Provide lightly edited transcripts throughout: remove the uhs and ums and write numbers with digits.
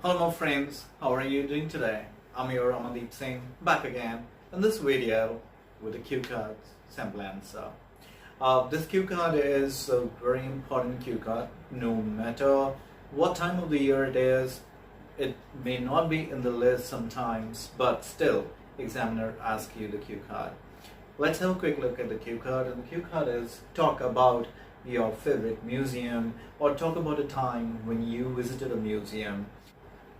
Hello my friends, how are you doing today? I'm your Ramandeep Singh, back again in this video with a cue card sample answer. This cue card is a very important cue card. No matter what time of the year it is, it may not be in the list sometimes, but still, examiner asks you the cue card. Let's have a quick look at the cue card, and the cue card is talk about your favorite museum or talk about a time when you visited a museum.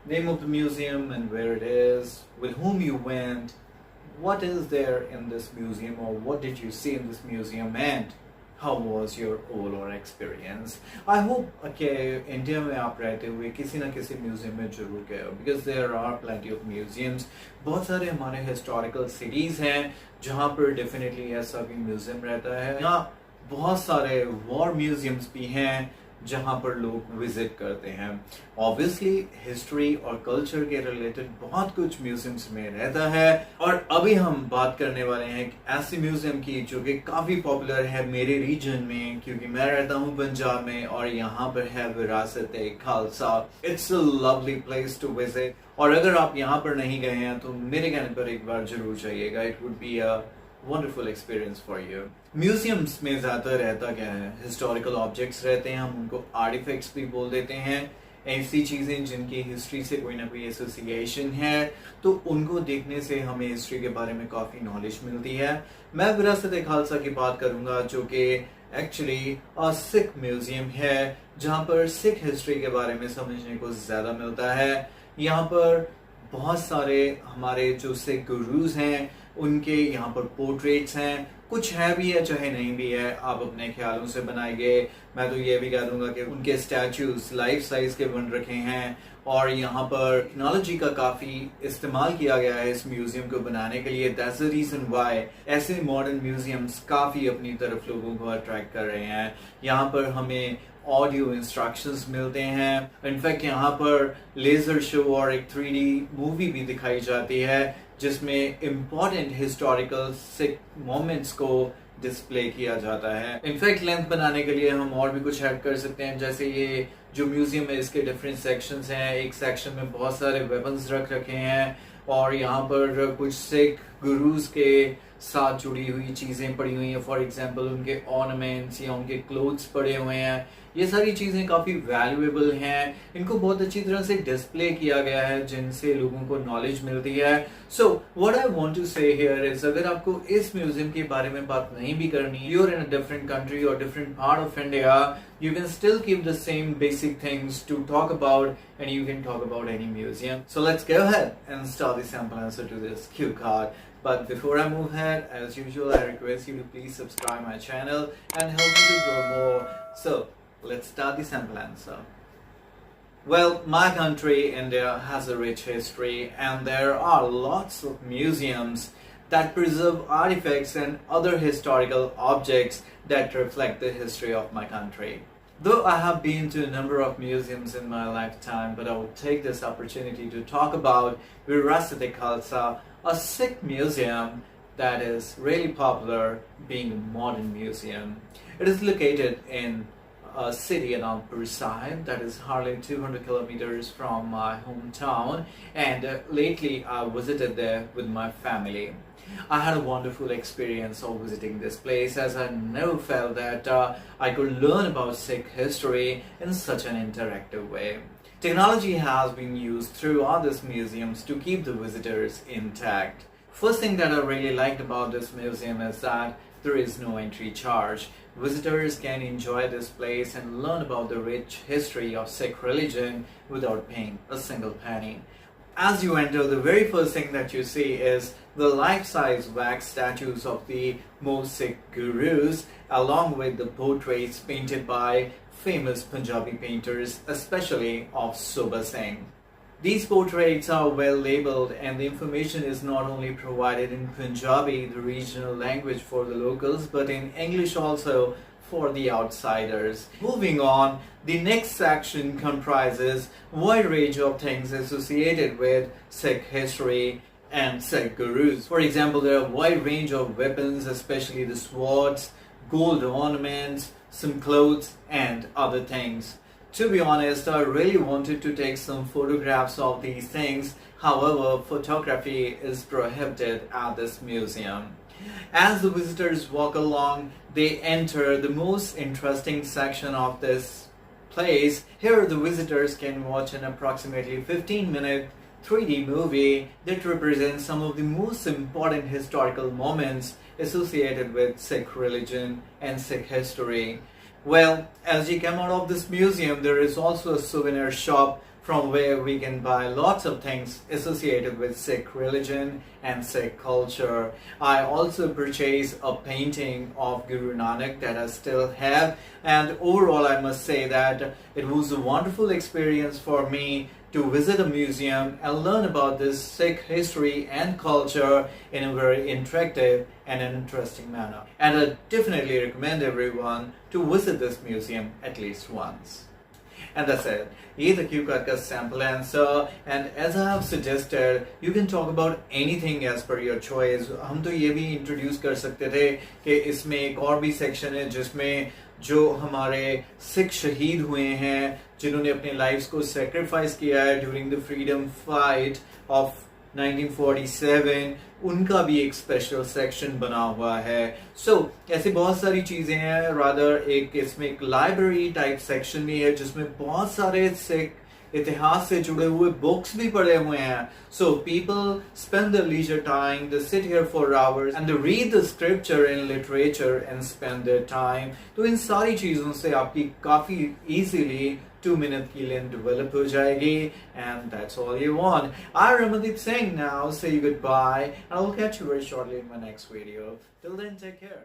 Name of the museum and where it is, with whom you went, what is there in this museum or what did you see in this museum, and how was your overall experience. I hope कि India में आप रहते हुए किसी ना किसी museum में जरूर गए हो, because there are plenty of museums. बहुत सारे हमारे historical cities हैं जहाँ पर definitely ऐसा भी म्यूजियम रहता है. यहाँ बहुत सारे war museums भी हैं जहाँ पर लोग विजिट करते हैं. ऑब्वियसली हिस्ट्री और कल्चर के रिलेटेड बहुत कुछ म्यूजियम्स में रहता है, और अभी हम बात करने वाले हैं ऐसे म्यूजियम की जो कि काफी पॉपुलर है मेरे रीजन में, क्योंकि मैं रहता हूँ पंजाब में और यहाँ पर है Virasat e Khalsa. It's a lovely place to visit, और अगर आप यहाँ पर नहीं गए हैं तो मेरे कहने पर एक बार जरूर जाइएगा. It would be a wonderful experience for you. Museums में ज़्यादा रहता क्या है, historical objects रहते हैं, हम उनको artifacts भी बोल देते हैं. ऐसी चीज़ें जिनकी हिस्ट्री से कोई ना कोई एसोसिएशन है, तो उनको देखने से हमें हिस्ट्री के बारे में काफ़ी नॉलेज मिलती है. मैं विरासत-ए-खालसा की बात करूँगा, जो कि एक्चुअली सिख म्यूजियम है जहाँ पर सिख हिस्ट्री के बारे में समझने को ज़्यादा मिलता है. यहाँ पर बहुत सारे हमारे जो सिख गुरुज हैं उनके यहाँ पर पोर्ट्रेट्स हैं. कुछ है भी है चाहे नहीं भी है, आप अपने ख्यालों से बनाए गए. मैं तो ये भी कह दूंगा कि उनके स्टैचूज लाइफ साइज के बन रखे हैं, और यहाँ पर टेक्नोलॉजी का काफ़ी इस्तेमाल किया गया है इस म्यूजियम को बनाने के लिए. दैट्स द रीज़न व्हाई ऐसे मॉडर्न म्यूजियम्स काफ़ी अपनी तरफ लोगों को अट्रैक्ट कर रहे हैं. यहाँ पर हमें ऑडियो इंस्ट्रक्शंस मिलते हैं. इनफैक्ट यहाँ पर लेजर शो और एक 3D मूवी भी दिखाई जाती है जिसमें इम्पोर्टेंट हिस्टोरिकल सिख मोमेंट्स को डिस्प्ले किया जाता है. इनफैक्ट लेंथ बनाने के लिए हम और भी कुछ ऐड कर सकते हैं, जैसे ये जो म्यूजियम है इसके डिफरेंट सेक्शंस हैं. एक सेक्शन में बहुत सारे वेपन्स रख रखे हैं, और यहाँ पर कुछ सिख गुरुज के साथ जुड़ी हुई चीज़ें पड़ी हुई हैं. फॉर एग्जांपल उनके ऑर्नामेंट्स या उनके क्लोथ्स पड़े हुए हैं. ये सारी चीज़ें काफ़ी वैल्यूएबल हैं. इनको बहुत अच्छी तरह से डिस्प्ले किया गया है जिनसे लोगों को नॉलेज मिलती है. So what I want to say here is, अगर आपको इस म्यूजियम के बारे में बात नहीं भी करनी, you are in a different country और different part of India, you can still keep the same basic things to talk about, and you can talk about any museum. So let's go ahead and start the sample answer to this cue card. But before I move ahead, as usual, I request you to please subscribe my channel and help me to grow more. So let's start the sample answer. Well, my country, India, has a rich history, and there are lots of museums that preserve artifacts and other historical objects that reflect the history of my country. Though I have been to a number of museums in my lifetime, but I would take this opportunity to talk about Virasat-e-Khalsa, a Sikh museum that is really popular, being a modern museum. It is located in a city around Pur Sahib, that is hardly 200 kilometers from my hometown, and lately I visited there with my family. I had a wonderful experience of visiting this place, as I never felt that I could learn about Sikh history in such an interactive way. Technology has been used throughout this museum to keep the visitors intact. First thing that I really liked about this museum is that there is no entry charge. Visitors can enjoy this place and learn about the rich history of Sikh religion without paying a single penny. As you enter, the very first thing that you see is the life-size wax statues of the most Sikh gurus, along with the portraits painted by famous Punjabi painters, especially of Singh. These portraits are well labeled, and the information is not only provided in Punjabi, the regional language for the locals, but in English also for the outsiders. Moving on, the next section comprises a wide range of things associated with Sikh history and Sikh gurus. For example, there are a wide range of weapons, especially the swords, gold ornaments, some clothes, and other things. To be honest, I really wanted to take some photographs of these things. However, photography is prohibited at this museum. As the visitors walk along, they enter the most interesting section of this place. Here, the visitors can watch an approximately 15-minute 3D movie that represents some of the most important historical moments associated with Sikh religion and Sikh history. Well, as you come out of this museum, there is also a souvenir shop from where we can buy lots of things associated with Sikh religion and Sikh culture. I also purchased a painting of Guru Nanak that I still have, and overall I must say that it was a wonderful experience for me to visit a museum and learn about this Sikh history and culture in a very interactive and an interesting manner. And I definitely recommend everyone to visit this museum at least once. And that's it. ये the cue card का sample answer, and as I have suggested, you can talk about anything as per your choice. हम तो ये भी introduce कर सकते थे कि इसमें एक और भी section है जिसमें जो हमारे सिख शहीद हुए हैं, जिन्होंने अपने लाइफ्स को सेक्रीफाइस किया है during the freedom fight of 1947, उनका भी एक स्पेशल सेक्शन बना हुआ है. सो ऐसे बहुत सारी चीजें हैं. रादर एक इसमें एक लाइब्रेरी टाइप सेक्शन भी है जिसमें बहुत सारे सिख इतिहास से जुड़े हुए बुक्स भी पड़े हुए हैं. So people spend the leisure time, they sit here for hours and they read the scripture and literature and spend their time. तो इन सारी चीजों से आपकी काफी इजीली 2 minute की लेंथ डेवलप हो जाएगी. And that's all you want. I'm Ramandeep Singh now. Say goodbye and I'll catch you very shortly in my next video. Till then, take care.